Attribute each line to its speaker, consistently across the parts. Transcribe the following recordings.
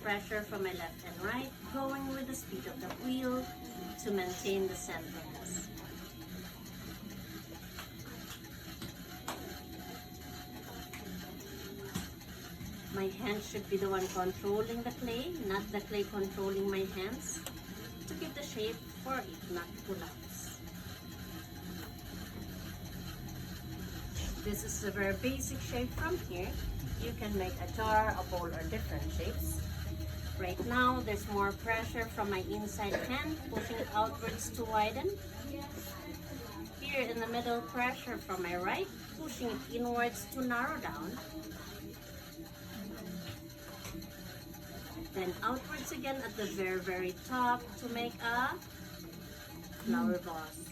Speaker 1: pressure from my left and right, going with the speed of the wheel to maintain the centeredness. My hands should be the one controlling the clay, not the clay controlling my hands, to keep the shape for it not to collapse. This is a very basic shape from here. You can make a jar, a bowl, or different shapes. Right now, there's more pressure from my inside hand, pushing it outwards to widen. Here in the middle, pressure from my right, pushing it inwards to narrow down. Then outwards again at the very, very top to make a flower vase.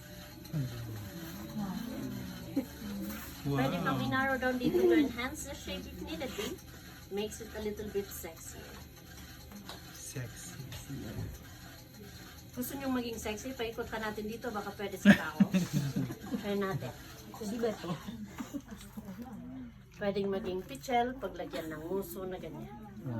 Speaker 1: Pwede pang i-narrow down dito to enhance the shape if needed be. Makes it a little bit sexier.
Speaker 2: Sexy.
Speaker 1: Gusto nyo maging sexy? Paikot pa natin dito, baka pwede sa tao. Try natin.
Speaker 3: Hindi ba ito?
Speaker 1: Pwedeng maging pichel, paglagyan ng nguso na ganyan.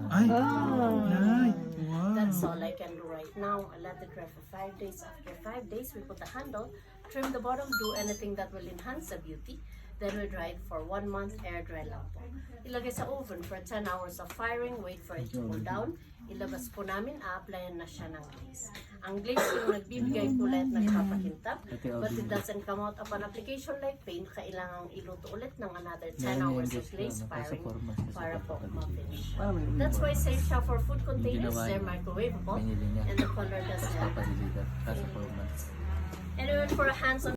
Speaker 2: Ay! Ay! Wow!
Speaker 1: That's all I can do right now. I let it dry for 5 days. After 5 days, we put the handle, trim the bottom, do anything that will enhance the beauty. Then we dry it for 1 month, air dry lang po. Ilagay sa oven for 10 hours of firing, wait for it to cool down. Ilabas po namin, a-applyan na siya ng glaze. Ang glaze yung nagbibigay kulay at nagpapakintab, but it doesn't come out upon application like paint. Kailangang iluto ulit ng another 10 hours of glaze firing para po ma-finish. That's why safe siya for food containers, they're microwavable, and the color doesn't matter.
Speaker 4: Kasi 4 months.
Speaker 1: And then for a hands-on